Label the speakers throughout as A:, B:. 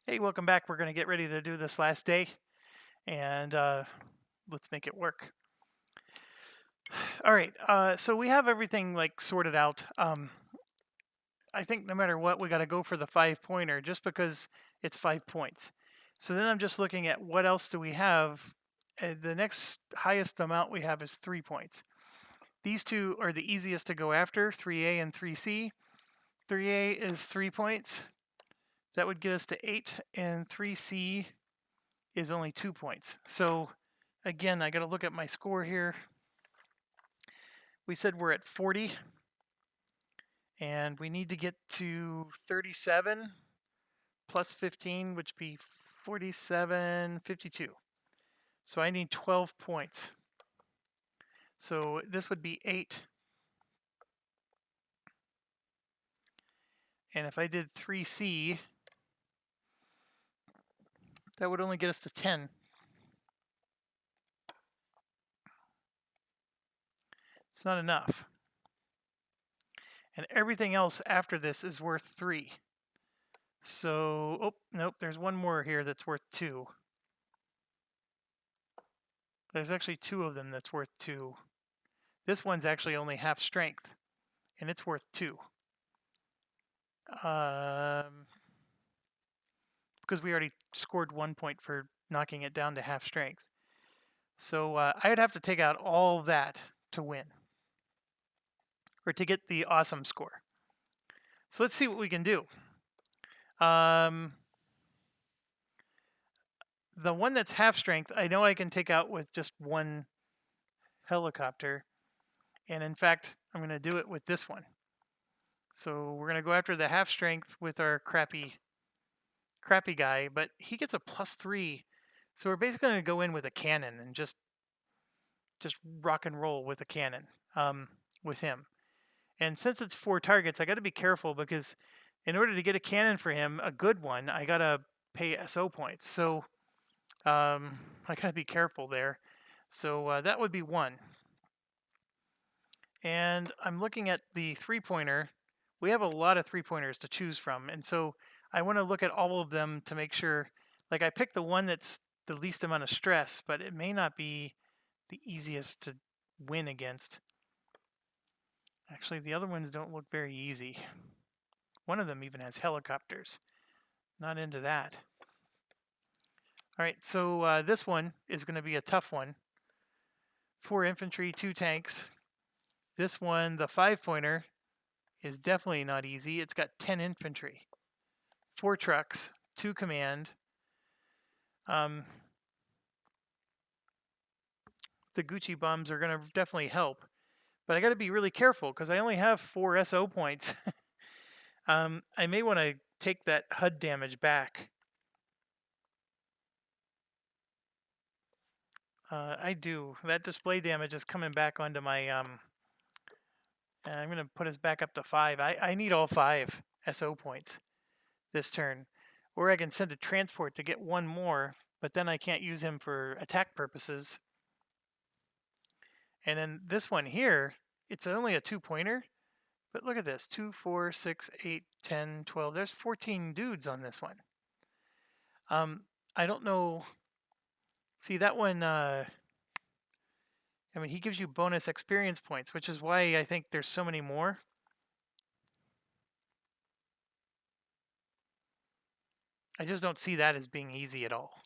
A: Hey, welcome back. We're going to get ready to do this last day, and let's make it work. All right, so we have everything like sorted out. I think no matter what, we got to go for the 5-pointer just because it's 5 points. So then I'm just looking at what else do we have. The next highest amount we have is 3 points. These two are the easiest to go after, 3A and 3C. 3A is 3 points. That would get us to 8, and 3C is only 2 points. So again, I got to look at my score here. We said we're at 40, and we need to get to 37 plus 15, which would be 47, 52. So I need 12 points. So this would be 8. And if I did 3C, that would only get us to 10. It's not enough. And everything else after this is worth 3. So, oh, nope, there's one more here that's worth 2. There's actually 2 of them that's worth 2. This one's actually only half strength, and it's worth 2. Because we already scored 1 point for knocking it down to half strength. So I'd have to take out all that to win, or to get the awesome score. So let's see what we can do. The one that's half strength, I know I can take out with just one helicopter. And in fact, I'm going to do it with this one. So we're going to go after the half strength with our crappy guy, but he gets a +3. So we're basically going to go in with a cannon and just rock and roll with a cannon with him. And since it's 4 targets, I got to be careful because in order to get a cannon for him, a good one, I got to pay SO points. So I got to be careful there. So that would be 1. And I'm looking at the 3-pointer. We have a lot of 3-pointers to choose from. And so I want to look at all of them to make sure, like I picked the one that's the least amount of stress, but it may not be the easiest to win against. Actually, the other ones don't look very easy. One of them even has helicopters. Not into that. All right, so this one is going to be a tough one. 4 infantry, 2 tanks. This one, the 5-pointer, is definitely not easy. It's got 10 infantry, 4 trucks, 2 command. The Gucci bombs are going to definitely help. But I got to be really careful because I only have 4 SO points. I may want to take that HUD damage back. I do. That display damage is coming back onto my... I'm going to put us back up to 5. I need all 5 SO points this turn. Or I can send a transport to get 1 more, but then I can't use him for attack purposes. And then this one here, it's only a 2-pointer. But look at this, 2, 4, 6, 8, 10, 12. There's 14 dudes on this one. I don't know. See, that one, I mean, he gives you bonus experience points, which is why I think there's so many more. I just don't see that as being easy at all.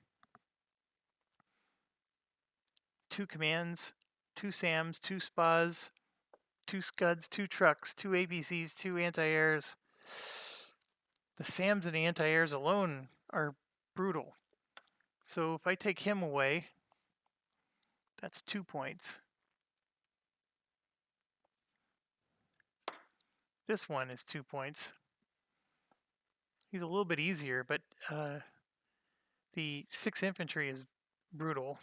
A: 2 commands, 2 SAMs, 2 SPAs, 2 Scuds, 2 trucks, 2 APCs, 2 anti-airs. The SAMs and the anti-airs alone are brutal. So if I take him away, that's 2 points. This one is 2 points. He's a little bit easier, but the 6 infantry is brutal.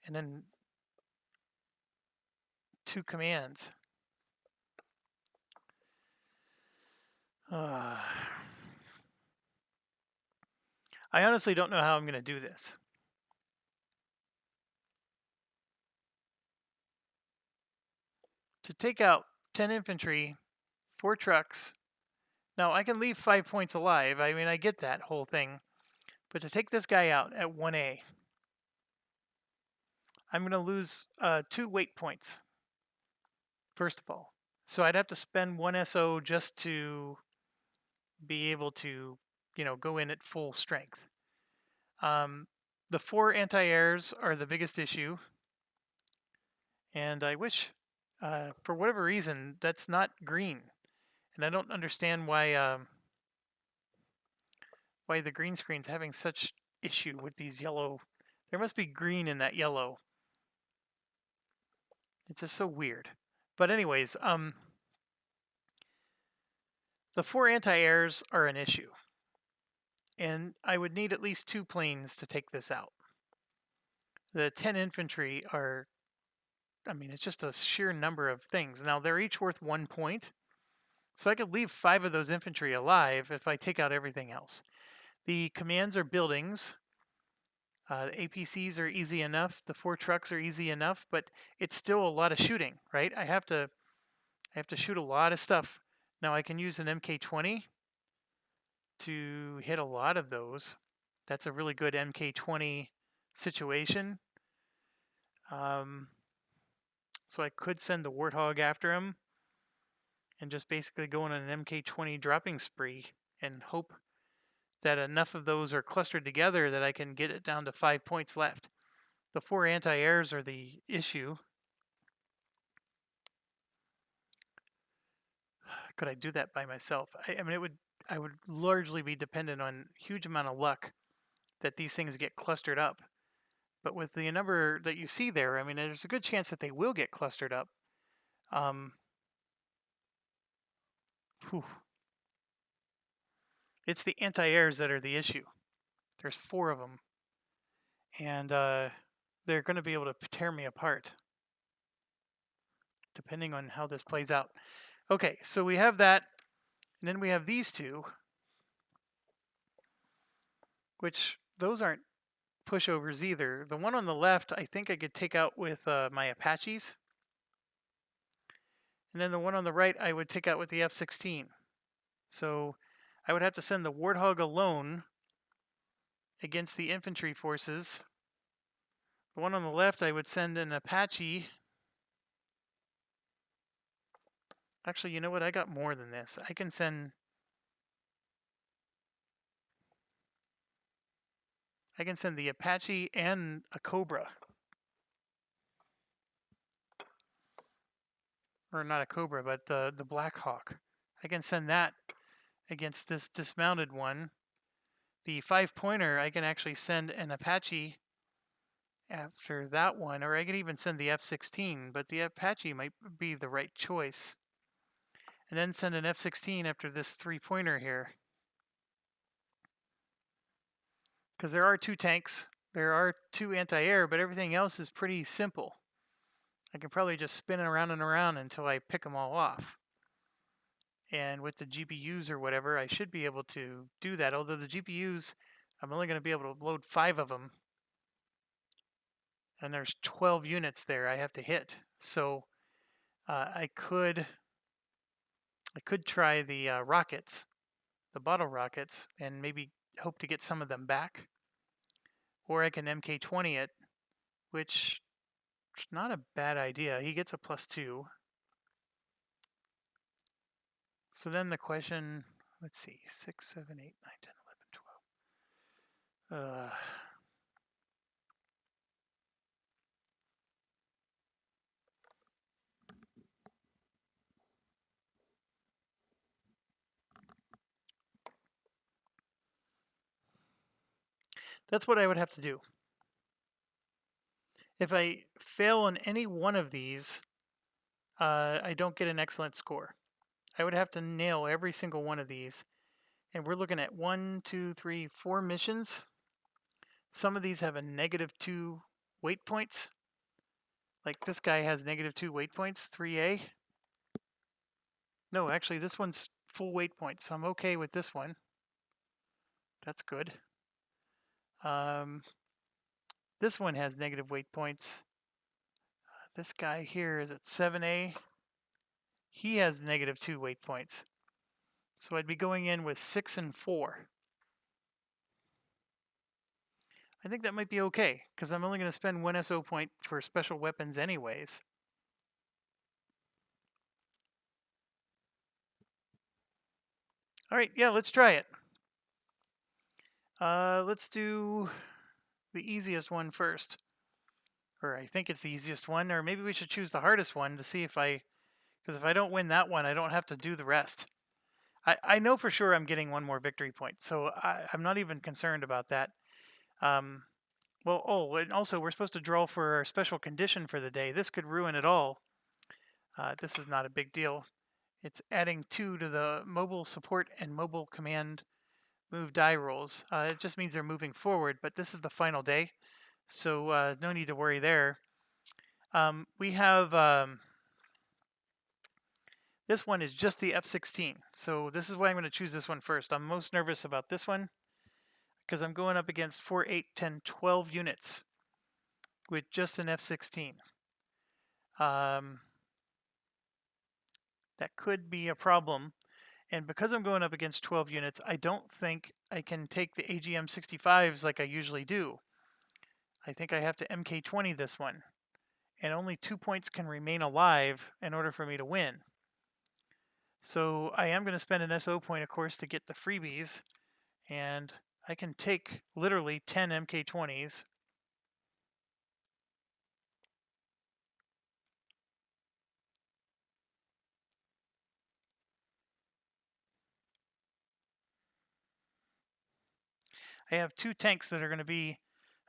A: And then 2 commands. I honestly don't know how I'm going to do this. To take out 10 infantry, 4 trucks. Now, I can leave 5 points alive. I mean, I get that whole thing. But to take this guy out at 1A, I'm going to lose 2 weight points, first of all. So I'd have to spend 1 SO just to be able to, go in at full strength. The 4 anti-airs are the biggest issue. And I wish, for whatever reason, that's not green. And I don't understand why the green screen's having such issue with these yellow. There must be green in that yellow. It's just so weird. But anyways, the 4 anti-airs are an issue. And I would need at least 2 planes to take this out. The 10 infantry are, it's just a sheer number of things. Now, they're each worth 1 point. So I could leave 5 of those infantry alive if I take out everything else. The commands are buildings. The APCs are easy enough. The 4 trucks are easy enough, but it's still a lot of shooting, right? I have to shoot a lot of stuff. Now I can use an MK20 to hit a lot of those. That's a really good MK20 situation. So I could send the Warthog after him and just basically go on an MK20 dropping spree and hope that enough of those are clustered together that I can get it down to 5 points left. The 4 anti-airs are the issue. Could I do that by myself? I would largely be dependent on huge amount of luck that these things get clustered up. But with the number that you see there, there's a good chance that they will get clustered up. It's the anti-airs that are the issue. There's 4 of them. And they're going to be able to tear me apart, depending on how this plays out. Okay, so we have that. And then we have these 2, which those aren't pushovers either. The one on the left, I think I could take out with my Apaches. And then the one on the right, I would take out with the F-16. So I would have to send the Warthog alone against the infantry forces. The one on the left, I would send an Apache. Actually, you know what? I got more than this. I can send the Apache and a Cobra. Or not a Cobra, but the Black Hawk. I can send that against this dismounted one. The 5-pointer, I can actually send an Apache after that one, or I could even send the F-16, but the Apache might be the right choice. And then send an F-16 after this 3-pointer here. Because there are 2 tanks, there are 2 anti-air, but everything else is pretty simple. I can probably just spin it around and around until I pick them all off. And with the GPUs or whatever, I should be able to do that. Although the GPUs, I'm only going to be able to load 5 of them. And there's 12 units there I have to hit. So I could try the rockets, the bottle rockets, and maybe hope to get some of them back. Or I can MK20 it, which is not a bad idea. He gets a +2. So then the question, let's see, 6, 7, 8, 9, 10, 11, 12. That's what I would have to do. If I fail on any one of these, I don't get an excellent score. I would have to nail every single one of these. And we're looking at 1, 2, 3, 4 missions. Some of these have a -2 weight points. Like this guy has -2 weight points, 3A. No, actually this one's full weight points, so I'm okay with this one. That's good. This one has negative weight points. This guy here is at 7A. He has -2 weight points. So I'd be going in with 6 and 4. I think that might be okay, because I'm only going to spend 1 SO point for special weapons anyways. All right, yeah, let's try it. Let's do the easiest one first. Or I think it's the easiest one, or maybe we should choose the hardest one to see if because if I don't win that one, I don't have to do the rest. I know for sure I'm getting 1 more victory point, so I'm not even concerned about that. Um, and also we're supposed to draw for our special condition for the day. This could ruin it all. This is not a big deal. It's adding 2 to the mobile support and mobile command move die rolls. It just means they're moving forward, but this is the final day, so no need to worry there. We have this one is just the F-16, so this is why I'm going to choose this one first. I'm most nervous about this one because I'm going up against 4, 8, 10, 12 units with just an F-16. That could be a problem. And because I'm going up against 12 units, I don't think I can take the AGM-65s like I usually do. I think I have to MK-20 this one. And only 2 points can remain alive in order for me to win. So I am going to spend an SO point, of course, to get the freebies. And I can take literally 10 MK-20s. I have 2 tanks that are going to be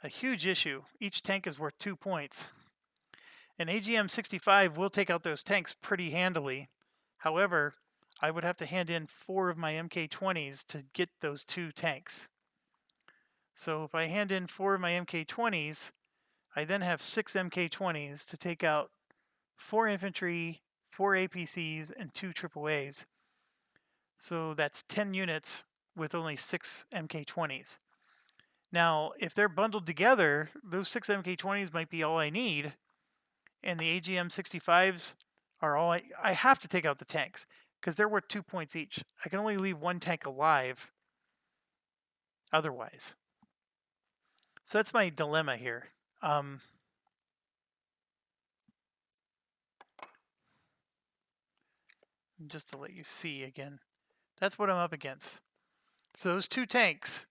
A: a huge issue. Each tank is worth 2 points. An AGM-65 will take out those tanks pretty handily. However, I would have to hand in 4 of my MK-20s to get those 2 tanks. So if I hand in 4 of my MK-20s, I then have 6 MK-20s to take out 4 infantry, 4 APCs, and 2 AAAs. So that's 10 units with only 6 MK-20s. Now, if they're bundled together, those 6 MK-20s might be all I need, and the AGM-65s are all I have to take out the tanks because they're worth 2 points each. I can only leave 1 tank alive otherwise. So that's my dilemma here. Just to let you see again, that's what I'm up against. So those 2 tanks,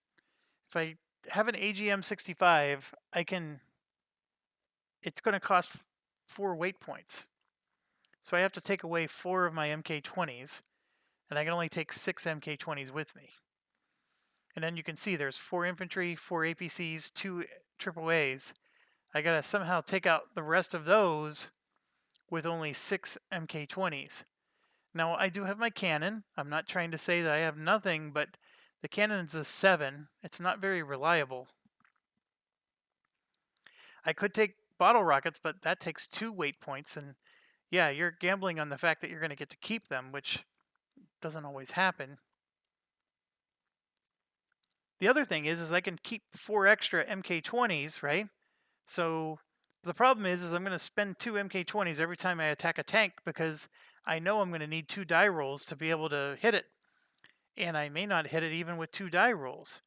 A: if I have an AGM-65, it's going to cost 4 weight points. So I have to take away 4 of my MK-20s, and I can only take 6 MK-20s with me. And then you can see there's 4 infantry, 4 APCs, 2 AAAs. I gotta somehow take out the rest of those with only 6 MK-20s. Now I do have my cannon. I'm not trying to say that I have nothing, but the cannon's a 7. It's not very reliable. I could take bottle rockets, but that takes 2 weight points, and yeah, you're gambling on the fact that you're going to get to keep them, which doesn't always happen. The other thing is I can keep 4 extra MK-20s, right? So the problem is I'm going to spend 2 MK-20s every time I attack a tank because I know I'm going to need 2 die rolls to be able to hit it. And I may not hit it even with 2 die rolls.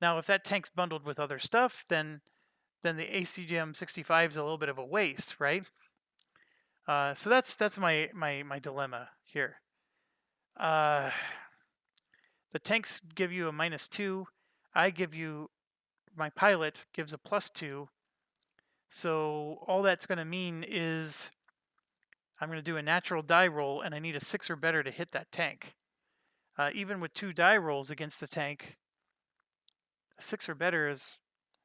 A: Now, if that tank's bundled with other stuff, then the ACGM-65 is a little bit of a waste, right? So that's my dilemma here. The tanks give you a -2. I give you, my pilot gives a +2. So all that's going to mean is I'm going to do a natural die roll, and I need a 6 or better to hit that tank. Even with 2 die rolls against the tank, a 6 or better is,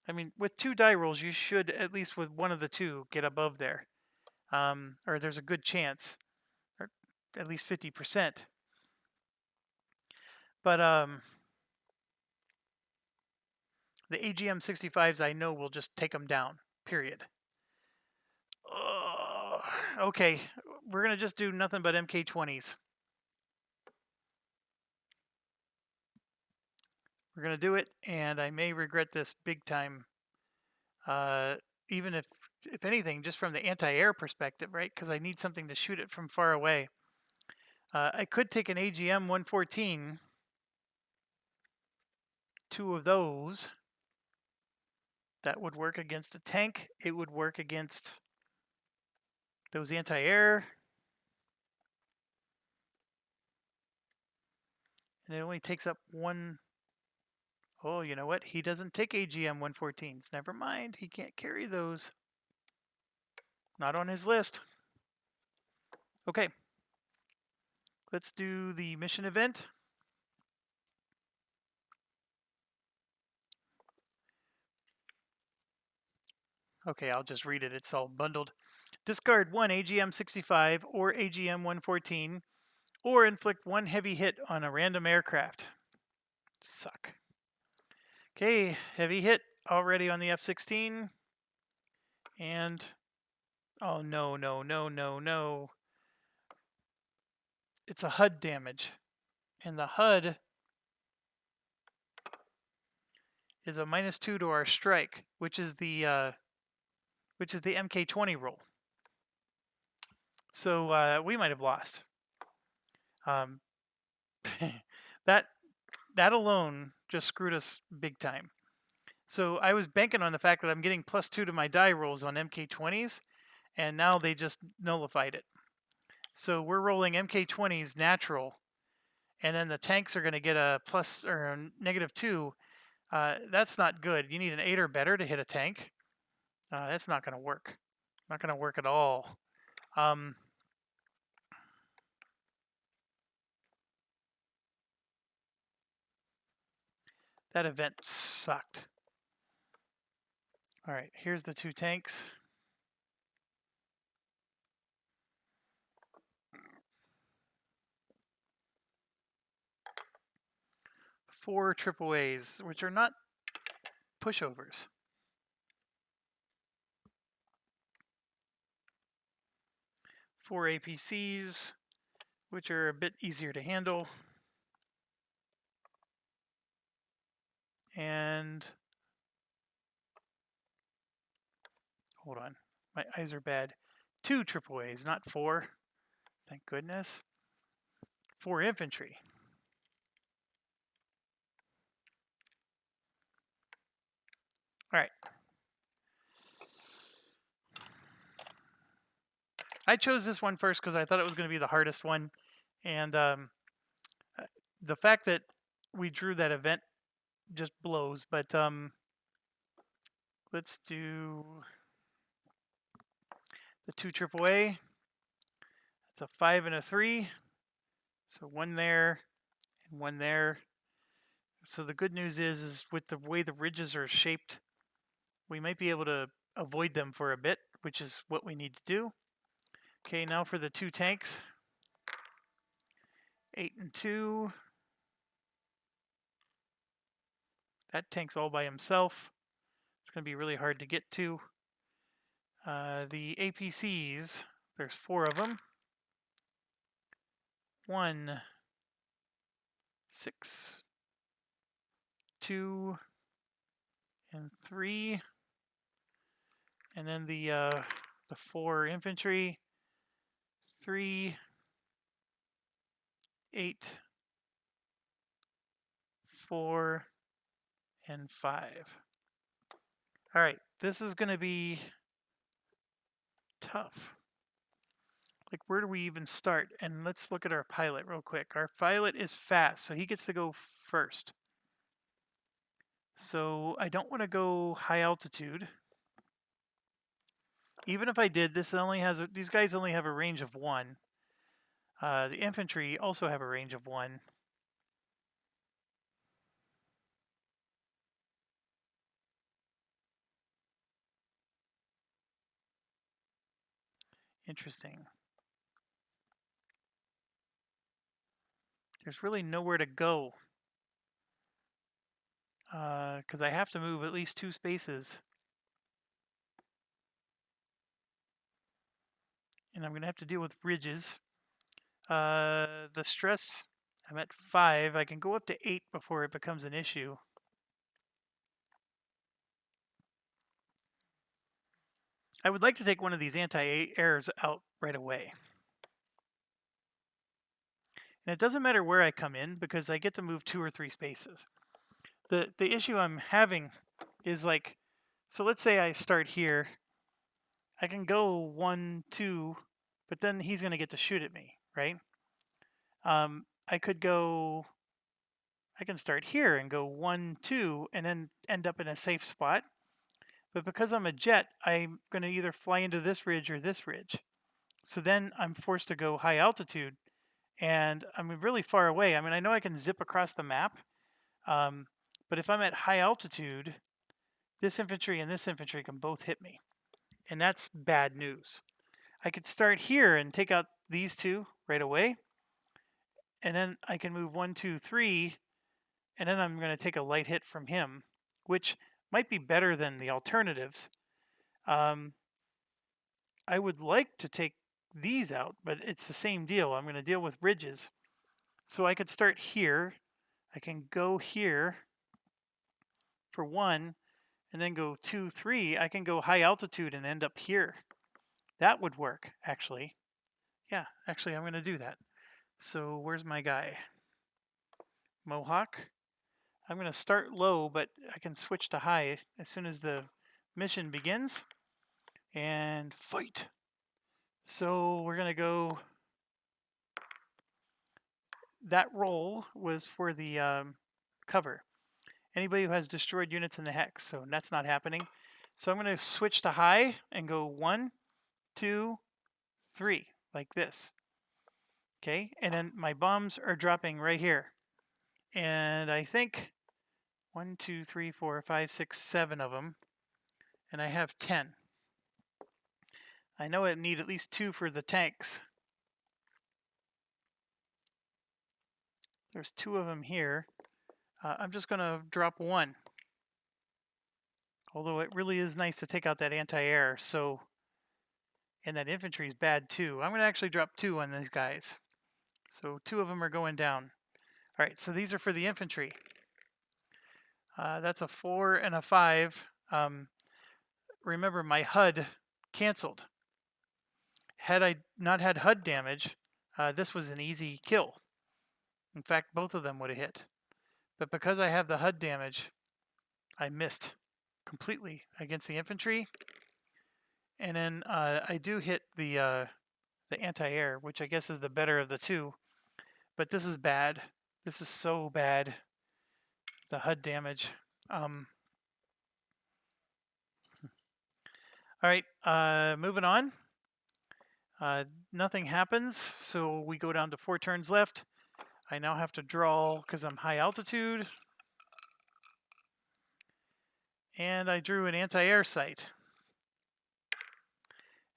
A: I mean, with 2 die rolls, you should, at least with one of the 2, get above there. Or there's a good chance, or at least 50%. But the AGM-65s, I know will just take them down, period. Okay, we're going to just do nothing but MK-20s. We're going to do it, and I may regret this big time. Even if anything, just from the anti-air perspective, right? Because I need something to shoot it from far away. I could take an AGM-114, 2 of those. That would work against a tank. It would work against those anti-air. And it only takes up one. Oh, you know what? He doesn't take AGM 114s. Never mind. He can't carry those. Not on his list. Okay. Let's do the mission event. Okay, I'll just read it. It's all bundled. Discard one AGM 65 or AGM 114, or inflict one heavy hit on a random aircraft. Suck. Okay, heavy hit already on the F-16. And, oh no, no, no, no, no. It's a HUD damage. And the HUD is a -2 to our strike, which is the MK20 roll. So we might have lost. That alone just screwed us big time. So I was banking on the fact that I'm getting +2 to my die rolls on MK20s, and now they just nullified it. So we're rolling MK20s natural, and then the tanks are going to get a plus or a -2. That's not good. You need an 8 or better to hit a tank. That's not going to work. Not going to work at all. That event sucked. All right, here's the 2 tanks. Four AAAs, which are not pushovers. 4 APCs, which are a bit easier to handle. And hold on, my eyes are bad. 2 AAAs, not 4. Thank goodness. 4 infantry. All right. I chose this one first because I thought it was going to be the hardest one. And the fact that we drew that event just blows. But let's do the 2 AAA. It's a 5 and a 3. So 1 there and 1 there. So the good news is with the way the ridges are shaped, we might be able to avoid them for a bit, which is what we need to do. Okay, now for the 2 tanks. 8 and 2. That tank's all by himself. It's going to be really hard to get to. The APCs, there's 4 of them. 1, 6, 2, and 3. And then the 4 infantry. 3, 8, 4, and 5. All right, this is going to be tough. Like, where do we even start? And let's look at our pilot real quick. Our pilot is fast, so he gets to go first. So I don't want to go high altitude. Even if I did, these guys only have a range of 1. The infantry also have a range of 1. Interesting. There's really nowhere to go. Because I have to move at least 2 spaces. And I'm going to have to deal with ridges. The stress, I'm at 5. I can go up to 8 before it becomes an issue. I would like to take one of these anti-airs out right away. And it doesn't matter where I come in because I get to move 2 or 3 spaces. The issue I'm having is like So let's say I start here. I can go 1, 2, but then he's going to get to shoot at me, right? I could go, I can start here and go 1, 2, and then end up in a safe spot. But because I'm a jet, I'm going to either fly into this ridge or this ridge. So then I'm forced to go high altitude, and I'm really far away. I mean, I know I can zip across the map, but if I'm at high altitude, this infantry and this infantry can both hit me, and that's bad news. I could start here and take out these two right away, and then I can move 1, 2, 3, and then I'm going to take a light hit from him, which might be better than the alternatives. I would like to take these out, but it's the same deal. I'm going to deal with ridges. So I could start here. I can go here for 1, and then go 2, 3. I can go high altitude and end up here. That would work, actually. Yeah, actually, I'm going to do that. So where's my guy? Mohawk. I'm going to start low, but I can switch to high as soon as the mission begins. And fight. So we're going to go. That roll was for the cover. Anybody who has destroyed units in the hex, so that's not happening. So I'm going to switch to high and go 1, 2, 3, like this. Okay, and then my bombs are dropping right here. And I think 1, 2, 3, 4, 5, 6, 7 of them. And I have 10. I know I need at least 2 for the tanks. There's 2 of them here. I'm just going to drop 1. Although it really is nice to take out that anti-air. So, and that infantry is bad too. I'm going to actually drop 2 on these guys. So 2 of them are going down. All right, so these are for the infantry. That's a 4 and a 5. Remember, my HUD canceled. Had I not had HUD damage, this was an easy kill. In fact, both of them would have hit. But because I have the HUD damage, I missed completely against the infantry. And then I do hit the anti-air, which I guess is the better of the 2. But this is bad. This is so bad. The HUD damage. All right, moving on. Nothing happens, so we go down to 4 turns left. I now have to draw because I'm high altitude. And I drew an anti-air sight.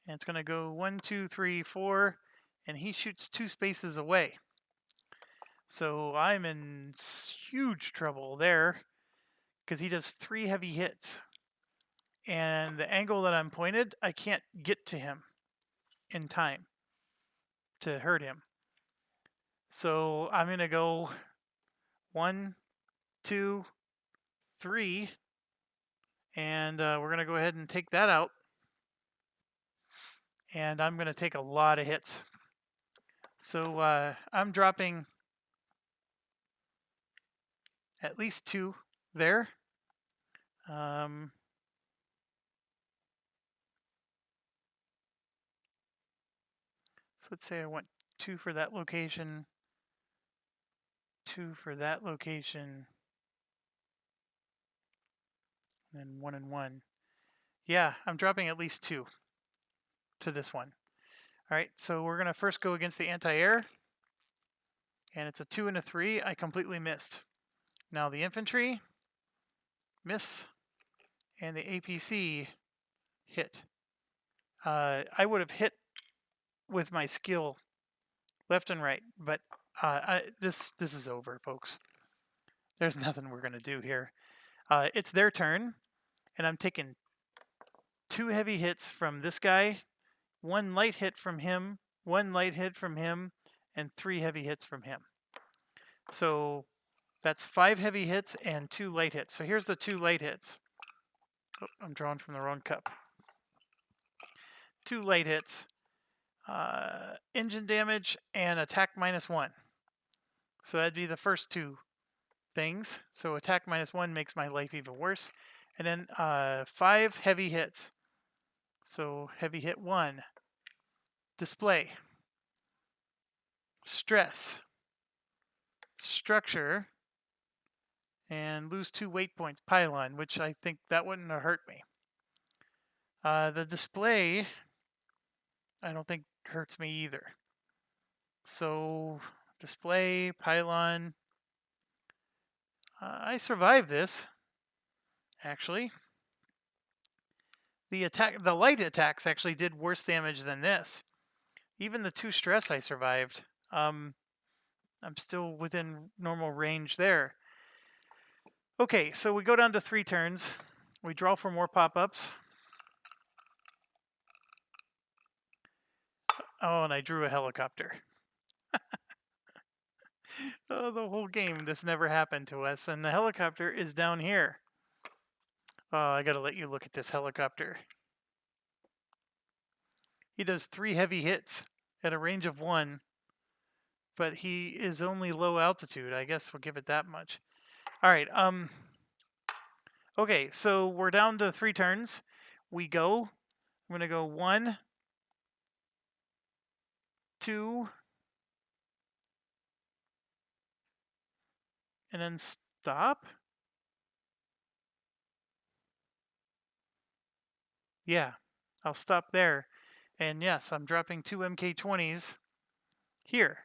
A: And it's going to go 1, 2, 3, 4, and he shoots 2 spaces away. So I'm in huge trouble there because he does 3 heavy hits. And the angle that I'm pointed, I can't get to him in time to hurt him. So I'm going to go 1, 2, 3, and we're going to go ahead and take that out. And I'm going to take a lot of hits. So I'm dropping at least 2 there. So let's say I want 2 for that location, 2 for that location, and then 1 and 1. Yeah, I'm dropping at least 2 to this one. All right, so we're going to first go against the anti-air. And it's a 2 and a 3. I completely missed. Now the infantry, miss, and the APC hit. I would have hit with my skill left and right, but this is over, folks. There's nothing we're going to do here. It's their turn, and I'm taking 2 heavy hits from this guy, 1 light hit from him, 1 light hit from him, and 3 heavy hits from him. So that's 5 heavy hits and 2 light hits. So here's the 2 light hits. Oh, I'm drawing from the wrong cup. 2 light hits, engine damage, and attack -1. So that'd be the first 2 things. So attack -1 makes my life even worse. and then 5 heavy hits. So heavy hit 1, display, stress, structure, and lose 2 weight points, pylon, which I think that wouldn't have hurt me. The display, I don't think hurts me either. So display, pylon, I survived this, actually. The light attacks actually did worse damage than this. Even the 2 stress I survived. I'm still within normal range there. Okay, so we go down to 3 turns. We draw for more pop-ups. Oh, and I drew a helicopter. Oh, the whole game, this never happened to us. And the helicopter is down here. Oh, I gotta let you look at this helicopter. He does 3 heavy hits at a range of 1, but he is only low altitude. I guess we'll give it that much. All right. Okay, so we're down to 3 turns. We go. I'm gonna go 1, 2, and then stop. Yeah, I'll stop there. And yes, I'm dropping 2 MK20s here.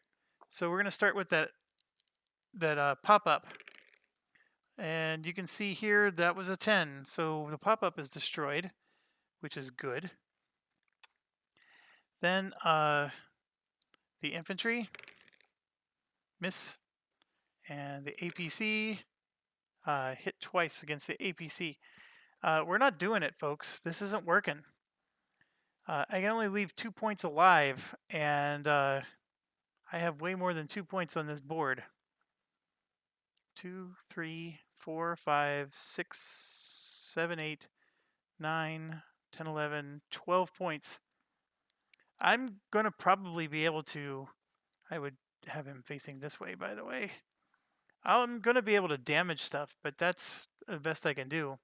A: So we're gonna start with that pop-up. And you can see here that was a 10. So the pop-up is destroyed, which is good. Then the infantry, miss. And the APC, hit twice against the APC. We're not doing it, folks. This isn't working. I can only leave 2 points alive, and I have way more than 2 points on this board. 2, 3, 4, 5, 6, 7, 8, 9, 10, 11, 12 points. I'm going to probably be able to... I would have him facing this way, by the way. I'm going to be able to damage stuff, but that's the best I can do.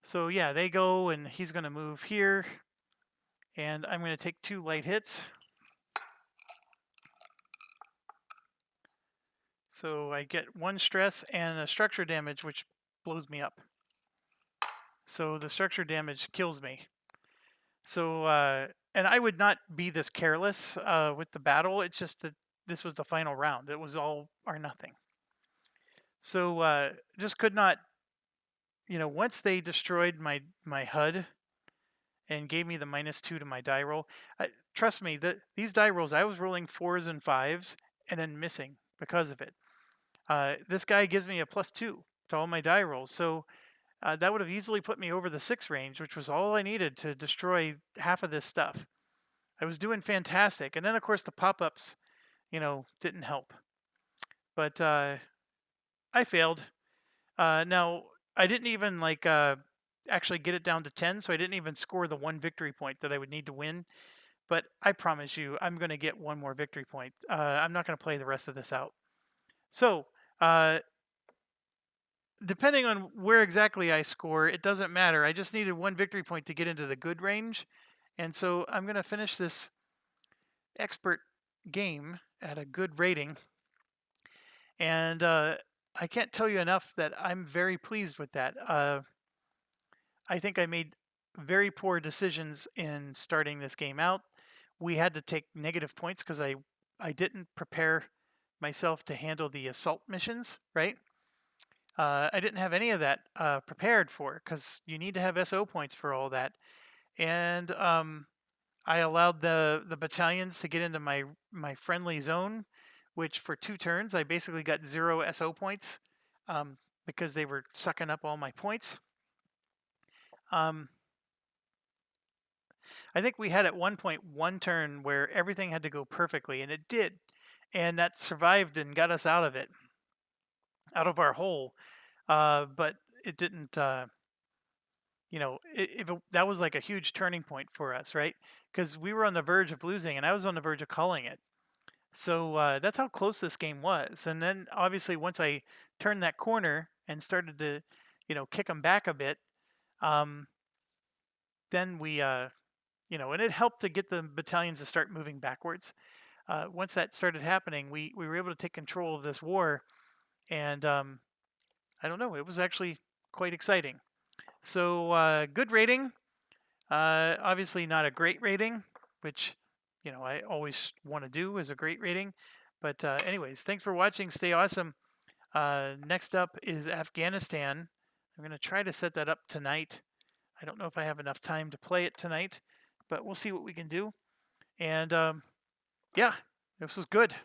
A: So yeah, they go, and he's going to move here. And I'm going to take 2 light hits. So I get 1 stress and a structure damage, which blows me up. So the structure damage kills me. So, and I would not be this careless with the battle. It's just that this was the final round. It was all or nothing. So just could not, once they destroyed my HUD and gave me the -2 to my die roll, trust me, these die rolls, I was rolling 4s and 5s and then missing because of it. This guy gives me a +2 to all my die rolls. So that would have easily put me over the 6 range, which was all I needed to destroy half of this stuff. I was doing fantastic. And then, of course, the pop-ups, didn't help. But I failed. Now, I didn't even, actually get it down to 10, so I didn't even score the 1 victory point that I would need to win. But I promise you, I'm going to get 1 more victory point. I'm not going to play the rest of this out. So, depending on where exactly I score, it doesn't matter. I just needed 1 victory point to get into the good range. And so I'm going to finish this expert game at a good rating. And I can't tell you enough that I'm very pleased with that. I think I made very poor decisions in starting this game out. We had to take negative points because I didn't prepare myself to handle the assault missions, right? I didn't have any of that prepared for because you need to have SO points for all that. And I allowed the battalions to get into my friendly zone, which for 2 turns I basically got 0 SO points because they were sucking up all my points. I think we had at one point 1 turn where everything had to go perfectly, and it did. And that survived and got us out of it, out of our hole. But it didn't, that was like a huge turning point for us, right? Because we were on the verge of losing, and I was on the verge of calling it. So that's how close this game was. And then obviously once I turned that corner and started to, kick them back a bit. Um, then we, and it helped to get the battalions to start moving backwards. Once that started happening, we were able to take control of this war, and I don't know, it was actually quite exciting. So good rating. Obviously not a great rating, which I always want to do is a great rating. But anyways, thanks for watching. Stay awesome. Next up is Afghanistan. I'm going to try to set that up tonight. I don't know if I have enough time to play it tonight, but we'll see what we can do. And yeah, this was good.